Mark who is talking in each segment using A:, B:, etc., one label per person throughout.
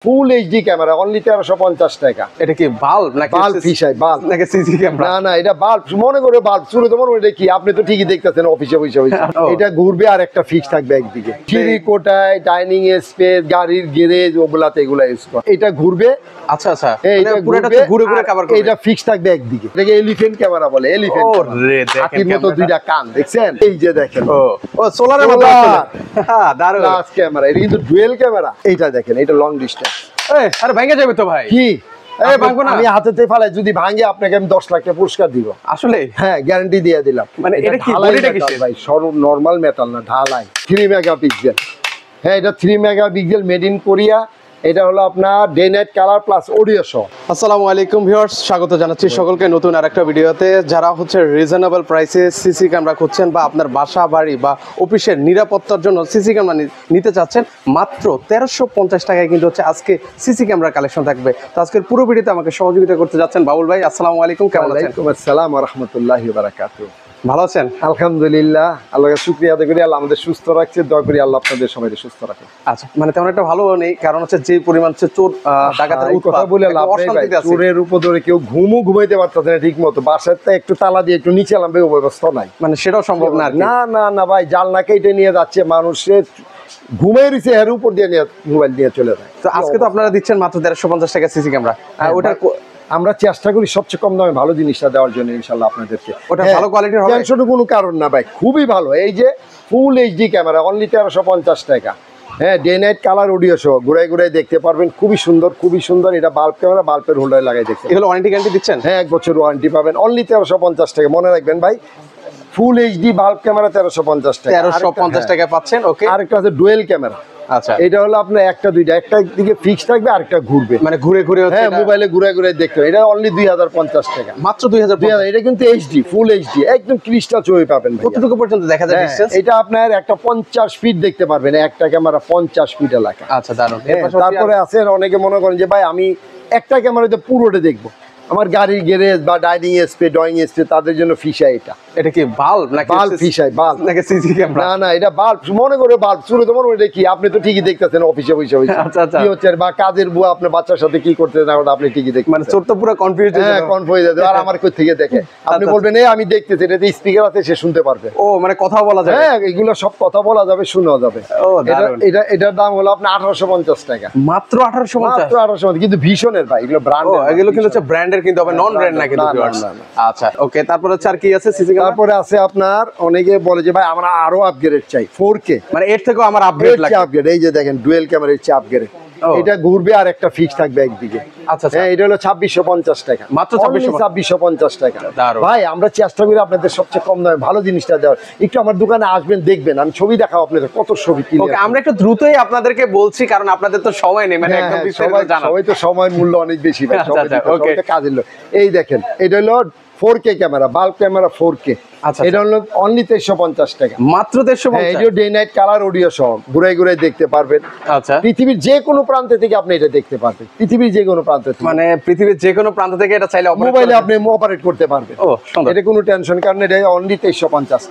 A: Full HD camera only 1350 টাকা।
B: এটা কি বাল্ব নাকি
A: বাল্ব ফিশাই বাল্ব
B: নাকি সিসি ক্যামেরা?
A: না না, এটা বাল্ব মনে করে বাল্ব শুরু তোমার এটা কি আপনি তো ঠিকই দেখতেছেন অফিসে বসে বসে। এটা ঘুরবে আর একটা ফিক্স থাকবে একদিকে। সিঁড়ি কোটায়, ডাইনিং স্পেস, গাড়ির গ্যারেজ ওগুলাতে এগুলা ইউজ করে। এটা ঘুরবে।
B: আচ্ছা আচ্ছা,
A: এটা
B: পুরোটা ঘুরে ঘুরে কভার করবে।
A: এটা ফিক্স থাকবে একদিকে। এটাকে এলিফ্যান্ট ক্যামেরা বলে। এলিফ্যান্ট
B: ওরে দেখেন
A: হাতির মতো দুইটা কান দেখছেন? এই যে দেখেন।
B: ও সোলারের মতো দারুণ
A: গ্লাস ক্যামেরা। এটা কিন্তু ডুয়েল ক্যামেরা। এইটা দেখেন, এটা লং ডিসটেন্স।
B: আরে ভাঙে যাবে তো ভাই।
A: কি
B: আমি
A: হাতেতে ফালাই, যদি ভাঙে আপনাকে আমি 10 লাখ টাকা পুরস্কার দিব।
B: আসলে
A: হ্যাঁ, গ্যারান্টি দিয়ে দিলাম।
B: মানে এটা কি বডিটা কি
A: ভাই? সরল নরমাল মেটাল না, ঢালাই। 3 মেগাপিক্সেল। হ্যাঁ, এটা 3 মেগাপিক্সেল, মেড ইন কোরিয়া। এটা হলো আপনার day night colour plus audio সহ।
B: আসসালামু আলাইকুম ভিউয়ার্স, স্বাগত জানাচ্ছি সকলকে নতুন আরেকটা ভিডিওতে। যারা হচ্ছে রিজনেবল প্রাইসে সিসি ক্যামেরা খুঁজছেন বা আপনার বাসা বাড়ি বা অফিসের নিরাপত্তার জন্য সিসি ক্যামেরা নিতে চাচ্ছেন, মাত্র 1350 টাকায় কিন্তু হচ্ছে আজকে সিসি ক্যামেরা কালেকশন থাকবে। তো আজকের পুরো ভিডিওতে আমাকে সহযোগিতা করতে যাচ্ছেন বাবুল ভাই। আসসালামু আলাইকুম, কেমন আছেন?
A: ওয়ালাইকুম আসসালাম ওয়া রাহমাতুল্লাহি ওয়া বারাকাতুহু।
B: ভালো আছেন?
A: আলহামদুলিল্লাহ, আল্লাহকে শুকরিয়া আদায় করি, আল্লাহ আমাদের সুস্থ রাখছে। দোয়া করি আল্লাহ আপনাদের সবাইকে সুস্থ রাখে।
B: আচ্ছা, মানে তেমন একটা ভালো নেই, কারণ হচ্ছে যে পরিমাণ হচ্ছে চোর ডাকাতের
A: কথা বলে লাভ নেই ভাই। চোরের উপরে কেউ ঘুমাইতে পারতেছে না ঠিক মতো। বাসাতে একটু তালা দিয়ে একটু নিচে নামবে ব্যবস্থা নাই,
B: মানে সেটাও সম্ভব না।
A: না না না ভাই, জানলা কেটে নিয়ে যাচ্ছে মানুষের, ঘুমাই রয়েছে এর উপর দিয়ে নিয়ে মোবাইল দিয়ে চলে যায়।
B: তো আজকে তো আপনারা দিচ্ছেন মাত্র 1350 টাকা সিসি ক্যামেরা। ওটা
A: আমরা চেষ্টা করি সবচেয়ে কম দামে ভালো জিনিসটা দেওয়ার জন্য ইনশাআল্লাহ আপনাদেরকে।
B: ওটা ভালো কোয়ালিটির হবে,
A: টেনশনের কোনো কারণ না ভাই, খুবই ভালো। এই যে ফুল এইচডি ক্যামেরা অনলি 1350 টাকা। হ্যাঁ, ডে নাইট কালার অডিও সহ ঘুরাই ঘুরাই দেখতে পারবেন। খুবই সুন্দর, খুবই সুন্দর। এটা বাল্ব ক্যামেরা, বাল্বের হোল্ডারে লাগাই দেখতে।
B: এগুলো ওয়ারেন্টি গ্যারান্টি দিচ্ছেন?
A: হ্যাঁ, 1 বছর ওয়ারেন্টি পাবেন অনলি 1350 টাকা। মনে রাখবেন ভাই, ফুল এইচডি বাল্ব ক্যামেরা 1350 টাকা।
B: 1350 টাকা পাচ্ছেন। ওকে,
A: আরেকটা আছে ডুয়েল ক্যামেরা।
B: আচ্ছা,
A: এটা হলো আপনার একটা দুইটা, একটা দিকে ফিক্স থাকবে আরেকটা ঘুরবে,
B: মানে ঘুরে ঘুরে হচ্ছে।
A: হ্যাঁ, মোবাইলে ঘুরে ঘুরে দেখতে। এটা অনলি 2050 টাকা,
B: মাত্র 2000।
A: এটা কিন্তু এইচডি, ফুল এইচডি, একদম ক্রিস্টাল ছবি পাবেন।
B: কতটুকু পর্যন্ত দেখা যায় ডিসটেন্স?
A: এটা আপনার একটা 50 ফিট দেখতে পারবেন, একটা ক্যামেরা 50 ফিট এলাকা।
B: আচ্ছা, দারুণ।
A: তারপরে আছে অনেকে মনে করেন যে ভাই আমি একটা ক্যামেরাতে পুরোটা দেখবো, আমার গাড়ির গ্যারেজ বা ডাইনিং স্পেস, ড্রয়িং স্পেস, তাদের জন্য ফিশাই। এটা
B: কি বাল্ব নাকি
A: বাল্ব ফিশাই? বাল্ব
B: নাকি সিসি ক্যামেরা?
A: না না, এটা বাল্ব মনে করে বাল্ব শুরু তোমার এটা কি আপনি তো ঠিকই দেখতেছেন অফিসে বসে বসে।
B: আচ্ছা আচ্ছা,
A: কি হচ্ছে বা কাজের বুয়া আপনার বাচ্চার সাথে কি করতে না আপনি ঠিকই দেখেন।
B: মানে চোর তো পুরো কনফিউজ হয়ে
A: যাবে। কনফিউজ হয়ে যাবে। আর আমার কই থেকে দেখে আপনি বলবেন এই আমি দেখতেছি, এটাতে স্পিকার আছে, সে শুনতে পারবে।
B: ও মানে কথা বলা যাবে?
A: হ্যাঁ, এগুলো সব কথা বলা যাবে, শোনা যাবে। এটার দাম হলো আপনার 1850 টাকা।
B: মাত্র 1850?
A: মাত্র 1850, কিন্তু ভীষণের ভাই, এগুলো ব্র্যান্ড।
B: এগুলো কিন্তু হচ্ছে ব্র্যান্ডের, কিন্তু হবে নন ব্র্যান্ড না কিন্তু। আচ্ছা, ওকে। তারপরে হচ্ছে আর কি আছে সিসি ক্যামেরা?
A: তারপরে আছে আপনার অনেকে বলে যে ভাই আমরা আরো আপগ্রেড চাই, 4K,
B: মানে এর থেকেও আমার আপগ্রেড লাগে।
A: আপগ্রেড এই যে দেখেন ডুয়েল ক্যামেরা এর চেয়ে আপগ্রেড। এটা ঘুরবে আর একটা ফিক্স থাকবে একদিকে।
B: আচ্ছা,
A: হ্যাঁ, এটা হলো 2650 টাকা,
B: মাত্র 2650
A: টাকা। ভাই আমরা চেষ্টা করি আপনাদের সবচেয়ে কম দামে ভালো জিনিসটা দেওয়ার। একটু আমার দোকানে আসবেন, দেখবেন, আমি ছবি দেখাবো আপনাদের, কত ছবি কি।
B: ওকে, আমরা একটু দ্রুতই আপনাদেরকে বলছি, কারণ আপনাদের তো সময় নেই, মানে একদম বিস্তারিত জানা।
A: সবাই তো সময়ের মূল্য অনেক বেশি ভাই,
B: সবাই তো
A: কাজের লোক। এই দেখেন, এটা হলো 4K camera, bulb camera 4K।
B: আচ্ছা,
A: এটা হলো অনলি 1350 টাকা,
B: মাত্র 1350।
A: এটা ডে নাইট কালার অডিও সহ ঘুরে ঘুরে দেখতে পারবেন।
B: আচ্ছা,
A: পৃথিবীর যে কোনো প্রান্ত থেকে আপনি এটা দেখতে পারবেন, পৃথিবীর যে কোনো প্রান্ত থেকে,
B: মানে পৃথিবীর যে কোনো প্রান্ত থেকে এটা চাইলে
A: মোবাইলে আপনি অপারেট করতে পারবেন।
B: ও সুন্দর,
A: এটা কোনো টেনশন কারণ এটা অনলি
B: 1350।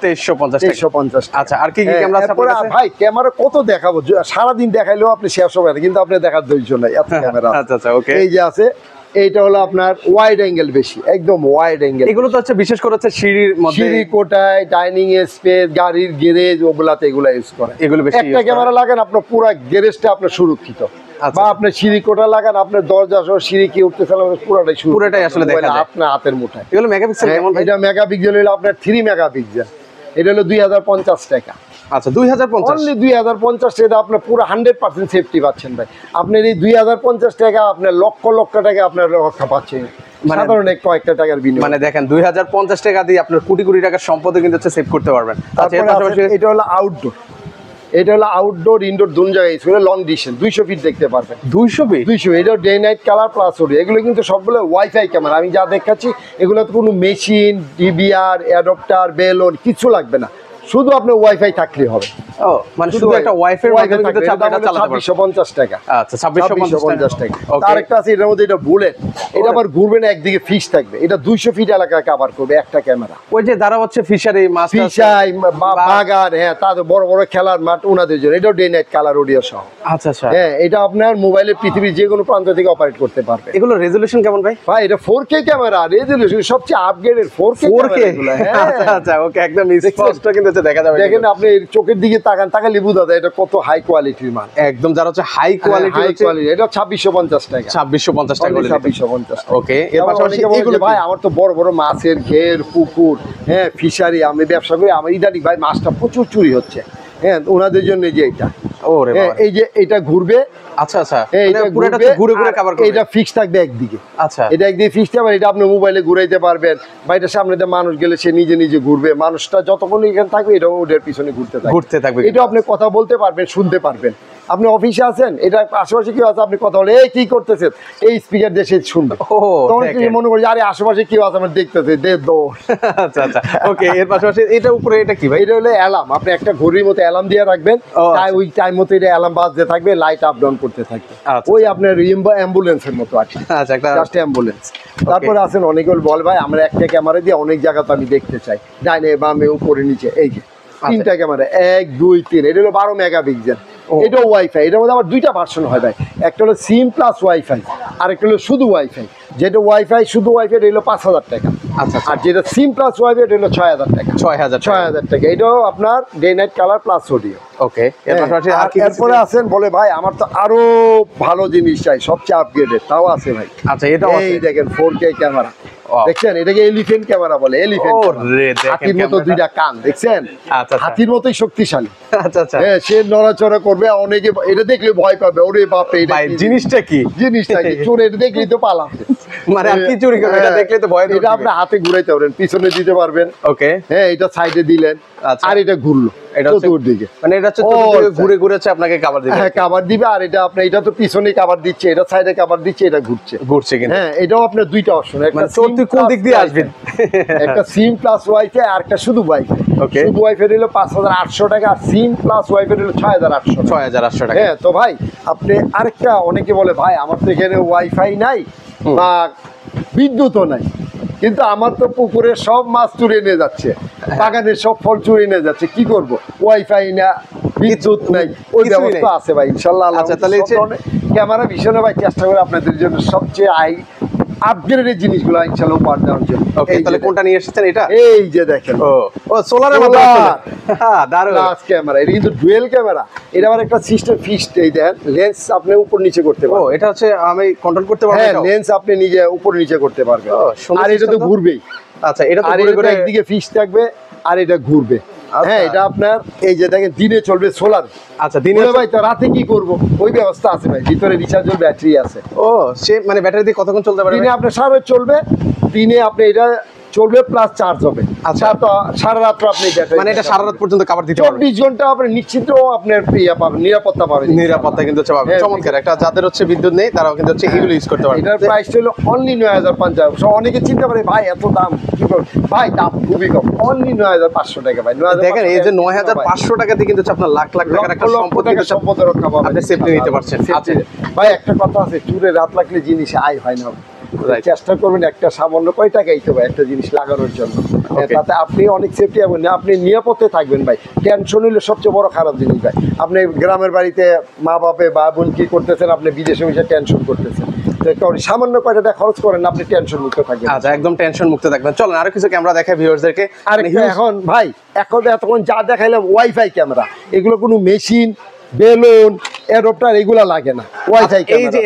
B: আচ্ছা, আর কি কি ক্যামেরা আছে আপনার কাছে?
A: ভাই ক্যামেরা কত দেখাবো, সারা দিন দেখাইলেও আপনি শেষ হবে না, কিন্তু আপনি দেখার ধৈর্য নাই, এত ক্যামেরা।
B: আচ্ছা আচ্ছা, ওকে।
A: এই যে আছে, এইটা হলো আপনার ওয়াইড অ্যাঙ্গেল বেশি, একদম ওয়াইড অ্যাঙ্গেল।
B: এগুলো তো হচ্ছে বিশেষ করে হচ্ছে সিঁড়ির মধ্যে,
A: সিঁড়ি কোটায়, ডাইনিং স্পেস, গাড়ির গ্যারেজ ওগুলাতে এগুলা ইউজ করে।
B: এগুলো বেশি
A: একটা ক্যামেরা লাগান আপনার পুরো গ্যারেজটা আপনার সুরক্ষিত, বা আপনার সিঁড়ি কোটা লাগান, আপনার দরজা সহ সিঁড়ি কি উঠতে চালান পুরোটাই আসলে দেখা যায় আপনার হাতের মুঠায়।
B: এগুলো মেগাপিক্সেল কেমন?
A: এটা মেগাপিক্সেল হলো আপনার 3 মেগাপিক্সেল। এটা হলো 2050 টাকা।
B: আচ্ছা, 2050,
A: অনলি 2050 টাকা আপনার পুরো 100% সেফটি পাচ্ছেন ভাই। আপনার এই 2050 টাকা আপনার লক্ষ লক্ষ টাকা আপনার রক্ষা পাচ্ছেন, সাধারণ কয়েকটা টাকার বিনিময়ে।
B: মানে দেখেন 2050 টাকা দিয়ে আপনার কোটি কোটি টাকার সম্পদও কিন্তু সেভ করতে পারবেন।
A: এটা হলো আউটডোর, এটা হলো আউটডোর ইনডোর দুই জায়গায় ইউজ করে, লং ডিস্টেন্স 200 ফিট দেখতে পারবেন।
B: 200 ফিট?
A: 200। এটা day night colour plus audio. এগুলো কিন্তু সবগুলো ওয়াইফাই ক্যামেরা, আমি যা দেখাচ্ছি এগুলো তো কোনো মেশিন, ডিবিআর, অ্যাডাপ্টার, বেলন কিছু লাগবে না, শুধু আপনার ওয়াইফাই থাকলেই হবে।
B: ও মানে শুধু একটা ওয়াইফাই মাধ্যমে কিন্তু চালাতে পারবেন।
A: 2650 টাকা।
B: আচ্ছা 2650
A: টাকা। তার একটা আছে এটার মধ্যে, এটা বুলেট, এটা আবার ঘুরবে না, একদিকে ফিক্স থাকবে। এটা 200 ফিট এলাকা কভার করবে একটা ক্যামেরা।
B: ওই যে যারা হচ্ছে ফিশারি মাছ
A: ফিশাই বাগান, হ্যাঁ তাদের বড় বড় খেলার মাঠ ওনাদের জন্য। এটাও ডে নাইট কালার অডিও সহ।
B: আচ্ছা আচ্ছা।
A: হ্যাঁ এটা আপনার মোবাইলে পৃথিবীর যে কোনো প্রান্ত থেকে অপারেট করতে পারবে।
B: এগুলো রেজোলিউশন কেমন ভাই?
A: ভাই এটা 4K ক্যামেরা, রেজোলিউশন সবচেয়ে আপগ্রেডেড 4K ক্যামেরাগুলো। হ্যাঁ
B: আচ্ছা ওকে, একদম স্পষ্ট কিন্তু দেখা যাবে।
A: দেখেন আপনি চোখের দিকে তাকালে বুঝা যায় এটা কত হাই কোয়ালিটির মাল।
B: একদম যারা হচ্ছে হাই কোয়ালিটি হচ্ছে
A: এটা 2650 টাকা।
B: 2650 টাকা বলে
A: 2650 টাকা।
B: ওকে, এর পাশাপাশি
A: এগুলো ভাই আমার তো বড় বড় মাছের ঘের, পুকুর, হ্যাঁ ফিশারি আমি ব্যবসা করি। আমার ইদানিং ভাই মাছটা প্রচুর চুরি হচ্ছে। হ্যাঁ ওনাদের জন্য যে এটা,
B: ওরে বাবা,
A: এই যে এটা ঘুরবে।
B: আচ্ছা আচ্ছা,
A: এটা
B: পুরোটা ঘুরে ঘুরে কভার করবে।
A: এটা ফিক্স থাকবে একদিকে।
B: আচ্ছা,
A: এটা একদিকে ফিক্স থাকবে, এটা আপনি মোবাইলে ঘুরাইতে পারবেন। বা এটা সামনে দিয়ে মানুষ গেলে সে নিজে নিজে ঘুরবে। মানুষটা যতক্ষণ এখানে থাকবে এটা ওদের পিছনে ঘুরতে থাকবে। এটা আপনি কথা বলতে পারবেন, শুনতে পারবেন। আপনি অফিসে আছেন, এটা আশেপাশে কেউ আছে, আপনি কথা বলে এই কি করতেছেন, এই স্পিকার দেশে শুনবে। তখন কি মনে করি আরে আশেপাশে কেউ আছে আমার দেখতেছে, দে দো।
B: আচ্ছা আচ্ছা ওকে, এর পাশাপাশি এটা উপরে এটা কি ভাই?
A: এটা হলো অ্যালার্ম। আপনি একটা ঘড়ির মতো অ্যালার্ম দিয়ে রাখবেন, তাই ওই টাইম মতো এটা অ্যালার্ম বাজতে থাকবে, লাইট আপ ডাউন করতে থাকবে। ওই আপনার অ্যাম্বুলেন্সের মতো আছে।
B: আচ্ছা, একটা
A: জাস্ট অ্যাম্বুলেন্স। তারপরে আছেন অনেকে বলে ভাই আমরা একটা ক্যামেরা দিয়ে অনেক জায়গা তো আমি দেখতে চাই, ডাইনে বামে উপরে নিচে। এই যে 3টা ক্যামেরা, 1 2 3। এটা হলো 12 মেগাপিক্সেল। এটাও ওয়াইফাই। এটার মধ্যে আবার 2টা ভার্সন হয় ভাই। একটা হলো সিম প্লাস ওয়াইফাই, আর একটা হলো শুধু ওয়াইফাই। যেটা ওয়াইফাই শুধু ওয়াইফাই এটা হলো 5000 টাকা।
B: আচ্ছা,
A: আর যেটা সিম প্লাস ওয়াইফাই এটা হলো 6000 টাকা। 6000 টাকা। এটাও আপনার day night colour plus audio.
B: Okay, এর পাশাপাশি আর কি?
A: এরপরে আছেন বলে ভাই আমার তো আরো ভালো জিনিস চাই, সবচেয়ে আপগ্রেডেড, তাও আছে ভাই।
B: আচ্ছা, এটাও আছে।
A: এই দেখেন 4K ক্যামেরা দেখছেন, এটাকে এলিফ্যান্ট ক্যামেরা বলে। এলিফ্যান্ট, হাতির মতো 2টা কান দেখছেন, হাতির মতোই শক্তিশালী।
B: আচ্ছা আচ্ছা,
A: হ্যাঁ সে নড়াচড়া করবে। অনেকে এটা দেখলে ভয় পাবে, ওরে বাপ রে
B: ভাই জিনিসটা কি?
A: জিনিসটা কি? চোর এটা দেখলেই তো পালাবে,
B: মানে আর কি চুরি করবে, এটা দেখলে তো ভয়।
A: এটা আপনি হাতে ঘুরাইতে পারবেন, পিছনে দিতে পারবেন।
B: ওকে,
A: হ্যাঁ এটা সাইডে দিলেন, আর এটা ঘুরলো চতুর্দিকে।
B: মানে এটা হচ্ছে চতুর্দিকে ঘুরে ঘুরে আপনাকে কভার দিবে।
A: হ্যাঁ কভার দিবে। আর এটা আপনি, এটা তো পিছনে কভার দিচ্ছে, এটা সাইডে কভার দিচ্ছে, এটা ঘুরছে কিন্তু। হ্যাঁ এটাও আপনার 2টা অপশন। একটা
B: কোন দিক দিয়ে আসবেন,
A: একটা সিম প্লাস ওয়াইফাই আর একটা শুধু ওয়াইফাই।
B: ওকে,
A: শুধু ওয়াইফাই হলো 5800 টাকা, আর সিম প্লাস ওয়াইফাই হলো 6800 টাকা। হ্যাঁ তো ভাই আপনি আরেকটা, অনেকে বলে ভাই আমার তো এখানে ওয়াইফাই নাই বা বিদ্যুৎও নাই, কিন্তু আমার তো পুকুরের সব মাছ চুরিয়ে নিয়ে যাচ্ছে, বাগানের সব ফল চুরিয়ে নিয়ে যাচ্ছে, কি করব? ওয়াইফাই না, বিদ্যুৎ নাই, ওই ব্যবস্থা আছে ভাই ইনশাআল্লাহ।
B: আচ্ছা তাহলে
A: ক্যামেরা ভীষণ ভাই চেষ্টা করে আপনাদের জন্য সবচেয়ে আপগ্রেডেড জিনিসগুলো ইনশাআল্লাহ উপহার দেওয়ার জন্য।
B: ওকে, তাহলে কোনটা নিয়ে এসেছেন? এটা
A: এই যে দেখেন,
B: ও সোলারের মধ্যে হ্যাঁ দারুণ
A: ক্যামেরা। এটা কিন্তু ডুয়েল ক্যামেরা। এটা আবার একটা সিস্টেম ফিক্সড। এই দেখেন লেন্স আপনি উপর নিচে করতে পারবেন।
B: ও এটা হচ্ছে আমি কন্ট্রোল করতে পারবো।
A: হ্যাঁ লেন্স আপনি নিজে উপর নিচে করতে পারবেন। আর এটা তো ঘুরবেই।
B: আচ্ছা, এটা তো
A: ঘুরে ঘুরে একদিকে ফিক্সড থাকবে আর এটা ঘুরবে। হ্যাঁ এটা আপনার এই যে দেখেন দিনে চলবে সোলার।
B: আচ্ছা দিনে
A: ভাই তো রাতে কি করব? ওই ব্যবস্থা আছে ভাই, ভিতরে রিচার্জেবল ব্যাটারি আছে।
B: ও সে মানে ব্যাটারি দিয়ে কতক্ষণ চলতে পারে?
A: দিনে আপনার সারা চলবে, দিনে আপনি এটা চলবে প্লাস চার্জ হবে।
B: আচ্ছা
A: তো সারা রাত আপনি ব্যাটারি,
B: মানে এটা সারা রাত পর্যন্ত কভার দিতে পারবেন।
A: 24 ঘন্টা আপনি নিশ্চিন্ত আপনার ইয়া পাবেন, নিরাপত্তা পাবেন।
B: নিরাপত্তা কিন্তু পাবেন। চমৎকার। একটা যাদের হচ্ছে বিদ্যুৎ নেই তারাও কিন্তু হচ্ছে এগুলো ইউজ করতে পারবে।
A: এটার প্রাইস হলো অনলি 9500। সো অনেকে চিন্তা করে ভাই এত দাম কি করে? ভাই দাম খুবই কম, অনলি 9500 টাকা ভাই।
B: দেখেন এই যে 9500 টাকা দিয়ে কিন্তু আপনার লাখ লাখ টাকার একটা
A: সম্পদ রক্ষা পাবেন,
B: আপনি সেফটি নিতে পারছেন।
A: আচ্ছা ভাই একটা কথা আছে, চুরে রাত লাগলে জিনিস আয় হয় না। চেষ্টা করবেন একটা সামান্য কয় টাকা দিতে হবে একটা জিনিস লাগানোর জন্য, তাতে আপনি অনেক সেফটি হবেন, আপনি নিরাপদে থাকবেন ভাই। টেনশন হইলে সবচেয়ে বড় খারাপ জিনিস ভাই। আপনি গ্রামের বাড়িতে মা বাপে বা বোন কি করতেছেন, আপনি বিদেশে বসে টেনশন করতেছেন, সামান্য কয়টা টাকা খরচ করেন, আপনি টেনশন মুক্ত থাকবেন।
B: আচ্ছা একদম টেনশন মুক্ত থাকবেন। চলেন আরো কিছু ক্যামেরা দেখাই ভিউয়ারদেরকে।
A: আর এখন ভাই এতক্ষণ যা দেখাইলাম ওয়াইফাই ক্যামেরা, এগুলো কোনো মেশিন, বেলুন, এরোপ্টার এগুলো লাগে না। ওয়াইফাই
B: এই যে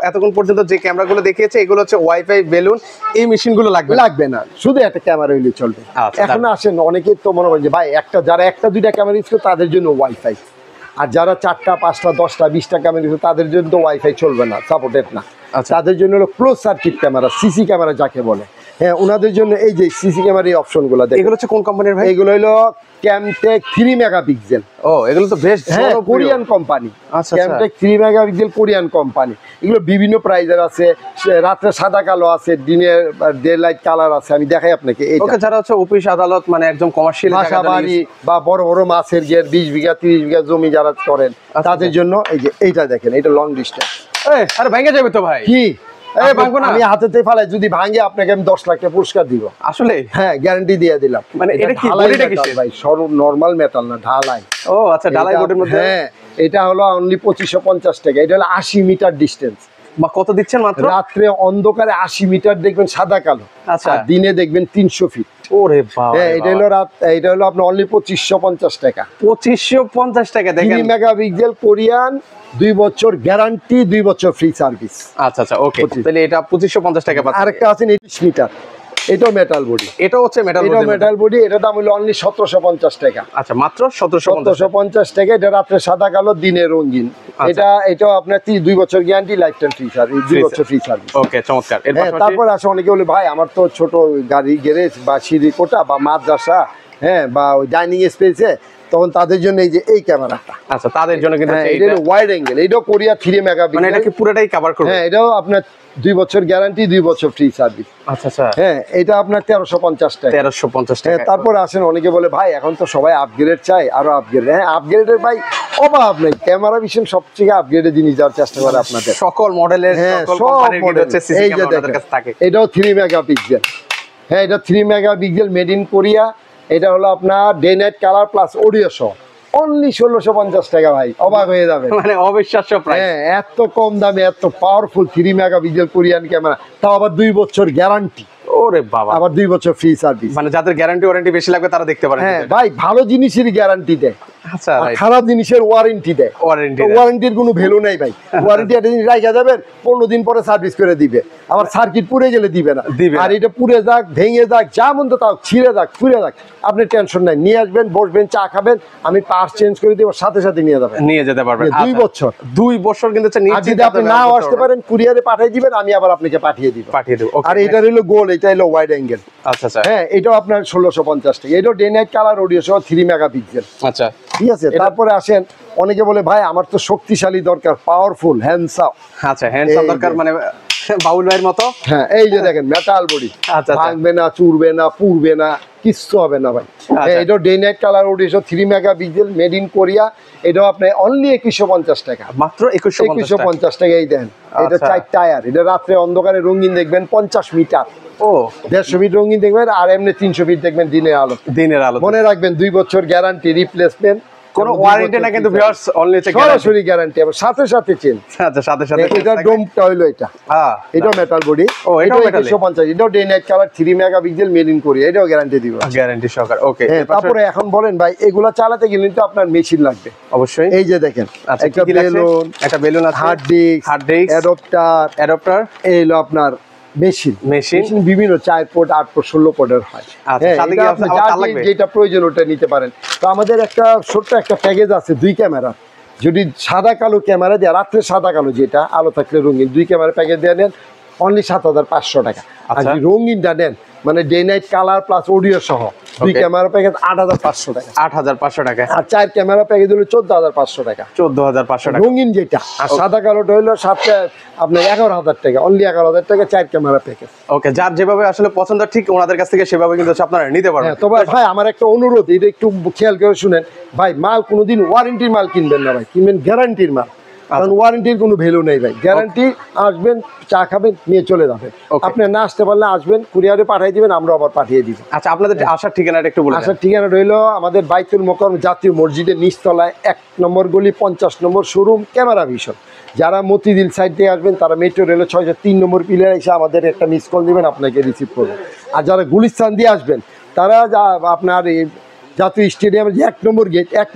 B: এতক্ষণ পর্যন্ত যে ক্যামেরাগুলো দেখিয়েছে এগুলো হচ্ছে ওয়াইফাই, বেলুন, এই মেশিনগুলো লাগবে না,
A: শুধু একটা ক্যামেরা হইলে চলবে। এখন আসেন অনেকে তো মনে হয় যে ভাই যারা একটা দুইটা ক্যামেরা ইউজ করে তাদের জন্য ওয়াইফাই, আর যারা 4টা 5টা 10টা 20টা ক্যামেরা ইউজ করে তাদের জন্য তো ওয়াইফাই চলবে না, সাপোর্টেড না। তাদের জন্য হলো close circuit camera, CC camera যাকে বলে। হ্যাঁ ওনাদের জন্য এই যে সিসি ক্যামেরার এই অপশনগুলো দেখেন,
B: এগুলো হচ্ছে কোন কোম্পানির ভাই?
A: এগুলো হলো ক্যামটেক 3 মেগাপিক্সেল।
B: ও এগুলো তো বেশ
A: হ্যাঁ কোরিয়ান কোম্পানি,
B: আচ্ছা
A: ক্যামটেক 3 মেগাপিক্সেল কোরিয়ান কোম্পানি। এগুলো বিভিন্ন প্রাইজের আছে, রাত্রে সাদা কালো আছে, দিনের ডে লাইট কালার আছে। আমি দেখাই আপনাকে এইটা।
B: ওকে, যারা হচ্ছে অফিস আদালত মানে একদম কমার্শিয়াল
A: বাসা বাড়ি বা বড় বড় মাছের গের 20 বিঘা 30 বিঘা জমি যারা করেন তাদের জন্য এই যে এইটা দেখেন, এটা লং ডিস্টেন্স।
B: আরে ভেঙে যাবে তো ভাই।
A: কি
B: এই ভাঙবো না,
A: আমি হাতেতে ফালাই, যদি ভাঙে আপনাকে আমি 10 লাখ টাকা পুরস্কার দিব।
B: আসলে
A: হ্যাঁ গ্যারান্টি দিয়ে দিলাম।
B: মানে এটা কি
A: ঢালাই
B: বডিটা
A: মেটাল
B: কিসের
A: ভাই, সরু নরমাল মেটাল না, ঢালাই।
B: ও আচ্ছা, ঢালাই বোর্ডের মধ্যে।
A: হ্যাঁ এটা হলো অনলি 2550 টাকা। এটা হলো 80 মিটার ডিস্টেন্স।
B: বা কত দিচ্ছেন মাত্র?
A: রাত্রে অন্ধকারে 80 মিটার দেখবেন সাদা কালো,
B: আচ্ছা।
A: আর দিনে দেখবেন 300 ফিট।
B: ওরে বাবা,
A: হ্যাঁ এটা হলো এটা হলো আপনার অনলি 2550 টাকা।
B: 2550 টাকা দেখেন।
A: 3 মেগাপিক্সেল কোরিয়ান, 2 বছর গ্যারান্টি, 2 বছর ফ্রি সার্ভিস।
B: আচ্ছা আচ্ছা ওকে, তাহলে এটা 2550 টাকা পাচ্ছেন।
A: আরেকটা আছে 30 মিটার, এটাও মেটাল বডি।
B: এটা হচ্ছে মেটাল
A: এটাও মেটাল বডি, এটা দাম হলো অনলি 1750 টাকা।
B: আচ্ছা মাত্র 1750
A: 1750 টাকা। এটা রাত্রে সাদা কালো, দিনে রঙিন। এটাও আপনার 2 বছর guarantee, life time free service, 2 বছর ফ্রি সার্ভিস।
B: ওকে চমৎকার। এর
A: হ্যাঁ
B: পাশাপাশি
A: তারপর আসে অনেকে বলে ভাই আমার তো ছোট গাড়ি গ্যারেজ বা সিঁড়ি কোটা বা মাদ্রাসা, হ্যাঁ বা ওই ডাইনিং স্পেসে, তখন তাদের জন্য এই যে এই ক্যামেরাটা।
B: আচ্ছা তাদের জন্য কিন্তু
A: হ্যাঁ
B: হচ্ছে
A: এটা ওয়াইড অ্যাঙ্গেল, এটাও কোরিয়া 3 মেগাপিক্সেল।
B: মানে এটা কি পুরোটাই কভার করবে?
A: হ্যাঁ এটাও আপনার 2 বছর গ্যারান্টি, 2 বছর ফ্রি সার্ভিস।
B: আচ্ছা আচ্ছা,
A: হ্যাঁ এটা আপনার 1350 টাকা।
B: 1350
A: হ্যাঁ
B: টাকা।
A: তারপর আসেন অনেকে বলে ভাই এখন তো সবাই আপগ্রেড চাই, আরো আপগ্রেড। হ্যাঁ আপগ্রেডের ভাই অভাব নেই, ক্যামেরা ভীষণ সবচেয়ে আপগ্রেডের জিনিস দেওয়ার চেষ্টা করে আপনাদের।
B: সকল মডেলের
A: হ্যাঁ
B: সকল
A: সব
B: কোম্পানির কিন্তু
A: মডেল
B: হচ্ছে সিসি
A: এই যে
B: ক্যামেরা আমাদের
A: দেখেন,
B: কাছে থাকে।
A: এটাও 3 মেগাপিক্সেল। হ্যাঁ এটা 3 মেগাপিক্সেল, মেড ইন কোরিয়া। এটা হলো আপনার day night colour plus audio সহ অনলি 1650 টাকা। ভাই অবাক হয়ে যাবে,
B: মানে অবিশ্বাস্য প্রাইস।
A: হ্যাঁ এত কম দামে এত পাওয়ারফুল 3 মেগাপিক্সেল কোরিয়ান ক্যামেরা, তাও আবার 2 বছর গ্যারান্টি,
B: ওরে বাবা,
A: আবার 2 বছর ফ্রি সার্ভিস।
B: মানে যাদের গ্যারান্টি ওয়ারেন্টি বেশি লাগবে তারা দেখতে পারেন।
A: হ্যাঁ ভাই ভালো জিনিসেরই গ্যারান্টি দেয়,
B: আচ্ছা
A: আর খারাপ জিনিসের ওয়ারেন্টি দেয়।
B: ওয়ারেন্টি
A: ওয়ারেন্টির কোনো ভ্যালু নাই ভাই। ওয়ারেন্টি একটা জিনিস রাখা যাবেন, 15 দিন পরে সার্ভিস করে দিবে, আবার সার্কিট পুড়ে গেলে দিবে না। আর এটা পুড়ে যাক, ভেঙে যাক, যা মন তো তাও, ছিঁড়ে যাক, ফুলে যাক, আপনি টেনশন নাই, নিয়ে আসবেন, বসবেন, চা খাবেন, আমি পার্টস চেঞ্জ করে দিব, সাথে সাথে নিয়ে যাবেন,
B: নিয়ে যেতে পারবেন।
A: 2 বছর।
B: 2 বছর কিন্তু হচ্ছে
A: আর যদি আপনি নাও আসতে পারেন, কুরিয়ারে পাঠিয়ে দিবেন, আমি আবার আপনাকে পাঠিয়ে দিব।
B: পাঠিয়ে দেব।
A: আর এটা হলো গোল, এটা হলো ওয়াইড অ্যাঙ্গেল।
B: আচ্ছা আচ্ছা,
A: হ্যাঁ এটাও আপনার 1650 টাকা। এটাও ডে নাইট কালার অডিও সহ 3 মেগাপিক্সেল।
B: আচ্ছা
A: ঠিক আছে। তারপরে আসেন অনেকে বলে ভাই আমার তো শক্তিশালী দরকার, পাওয়ারফুল হ্যান্ডসাম।
B: আচ্ছা হ্যান্ডসাম দরকার, মানে বাউল ভাইয়ের মতো।
A: হ্যাঁ এই যে দেখেন মেটাল বডি,
B: আচ্ছা
A: ভাঙবে না, চুরবে না, পুড়বে না, কিচ্ছু হবে না ভাই। এটাও day night colour audio 3 megapixel, made in Korea. এটাও আপনার অনলি 2150 টাকা।
B: মাত্র 2150
A: টাকা। এই দেন, এটা 4 টায়ার। এটা রাত্রে অন্ধকারে রঙিন দেখবেন 50 মিটার,
B: ও
A: 150 ফিট রঙিন দেখবেন, আর এমনি 300 ফিট দেখবেন দিনের আলো।
B: দিনের আলো।
A: মনে রাখবেন 2 বছর গ্যারান্টি, রিপ্লেসমেন্ট,
B: কোনো ওয়ারেন্টি না কিন্তু ভিউয়ার্স, অনলি চেক
A: সরাসরি গ্যারান্টি, আবার সাথে সাথে চেঞ্জ।
B: আচ্ছা সাথে সাথে
A: এটা ডোমটা হইলো এটা,
B: হ্যাঁ
A: এটাও মেটাল বডি।
B: ও এটাও মেটাল।
A: 2150, এটাও day night colour 3 megapixel, made in Korea. এটাও গ্যারান্টি দিব,
B: গ্যারান্টি সহকারে। ওকে
A: তারপরে এখন বলেন ভাই এগুলা চালাতে গেলে তো আপনার মেশিন লাগবে
B: অবশ্যই।
A: এই যে দেখেন
B: আচ্ছা,
A: একটা বেলুন,
B: একটা বেলুন আছে,
A: হার্ড ডিস্ক,
B: অ্যাডাপ্টার,
A: এই হলো আপনার মেশিন বিভিন্ন 4 পোর্ট 8 পোর্ট 16 পোর্টের হয়।
B: সাথে
A: আপনি যেটা প্রয়োজন ওটা নিতে পারেন। তো আমাদের একটা ছোট্ট একটা প্যাকেজ আছে 2 ক্যামেরা, যদি সাদা কালো ক্যামেরা দিয়ে, রাত্রে সাদা কালো যেটা, আলো থাকলে রঙিন, 2 ক্যামেরা প্যাকেজ দিয়ে নেন অনলি 7500 টাকা। আর যদি রঙিনটা নেন মানে day night colour plus audio সহ 2 ক্যামেরা প্যাকেজ 8500 টাকা।
B: 8500 টাকা।
A: আর 4 ক্যামেরা প্যাকেজ হলো 14500 টাকা।
B: 14500 টাকা
A: রঙিন যেটা, আর সাদা কালোটা হলো আপনার 11000 টাকা, অনলি 11000 টাকা 4 ক্যামেরা প্যাকেজ।
B: ওকে, যার যেভাবে আসলে পছন্দ ঠিক ওনাদের কাছ থেকে সেভাবে কিন্তু আপনারা নিতে পারবেন।
A: তবে ভাই আমার একটা অনুরোধ, এটা একটু খেয়াল করে শুনেন ভাই, মাল কোনোদিন ওয়ারেন্টির মাল কিনবেন না ভাই, কিনবেন গ্যারান্টির মাল। কারণ ওয়ারেন্টির কোনো ভ্যালু নেই ভাই। গ্যারান্টি, আসবেন, চা খাবেন, নিয়ে চলে যাবেন। আপনি না আসতে পারলে আসবেন, কুরিয়ারে পাঠিয়ে দিবেন, আমরা আবার পাঠিয়ে দিব।
B: আচ্ছা আপনাদের আসার ঠিকানাটা একটু বলুন।
A: আসার ঠিকানা রইলো আমাদের বাইতুল মোকাররম জাতীয় মসজিদের নিচতলায় 1 নম্বর গলি 50 নম্বর শোরুম, ক্যামেরা ভিশন। যারা মতিঝিল সাইড দিয়ে আসবেন তারা মেট্রো রেলের 603 নম্বর পিলার এসে আমাদের একটা মিস কল দিবেন, আপনাকে রিসিভ করবেন। আর যারা গুলিস্তান দিয়ে আসবেন তারা আপনার জাতীয় স্টেডিয়ামের যে 1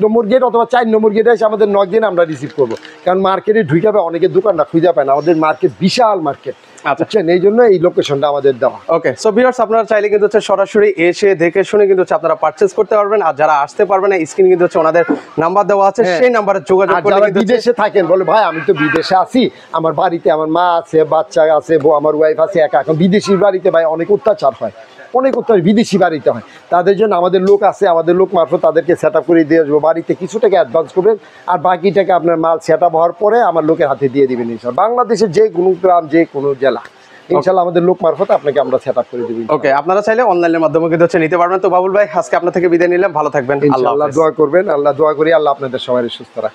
A: নম্বর গেট অথবা 4 নম্বর গেটে এসে আমাদের নক দিন, আমরা রিসিভ করবো। কারণ মার্কেটে ঢুকাবে অনেকে দোকানটা খুঁজে পায় না, আমাদের মার্কেট বিশাল মার্কেট।
B: আচ্ছা।
A: বুঝছেন, এই জন্য এই লোকেশনটা আমাদের দেওয়া।
B: ওকে, সো ভিউয়ার্স আপনারা চাইলে কিন্তু হচ্ছে সরাসরি এসে দেখে শুনে কিন্তু হচ্ছে আপনারা পারচেজ করতে পারবেন। আর যারা আসতে পারবেন না, স্ক্রিনে কিন্তু হচ্ছে ওনাদের নাম্বার দেওয়া আছে,
A: হ্যাঁ।
B: সেই নাম্বারে যোগাযোগ
A: আর
B: করলে
A: যারা
B: কিন্তু হচ্ছে-
A: বিদেশে থাকেন বলে ভাই আমি তো বিদেশে আছি, আমার বাড়িতে আমার মা আছে, বাচ্চা আছে, আমার ওয়াইফ আছে একা। এখন বিদেশি বাড়িতে ভাই অনেক অত্যাচার হয়, অনেক অত্যাচার বিদেশি বাড়িতে হয়। তাদের জন্য আমাদের লোক আছে, আমাদের লোক মারফত তাদেরকে সেট আপ করে দিয়ে আসবো। বাড়িতে কিছু টাকা অ্যাডভান্স করবেন, আর বাকি টাকা আপনার মাল সেট আপ হওয়ার পরে আমার লোকের হাতে দিয়ে দিবেন ইনশাল্লাহ। বাংলাদেশের যে কোনো গ্রাম, যে কোনো জেলা, ইনশাল্লাহ আমাদের লোক মারফত আপনাকে আমরা সেট আপ করে দেবো।
B: ওকে, আপনারা চাইলে অনলাইনের মাধ্যমে কিন্তু হচ্ছে নিতে পারবেন। তো বাবুল ভাই, আজকে আপনার থেকে বিদায় নিলাম, ভালো থাকবেন, আল্লাহ
A: আল্লাহ
B: হাফেজ।
A: দোয়া করবেন, আল্লাহ দোয়া করি আল্লাহ আপনাদের সবাই সুস্থ রাখে।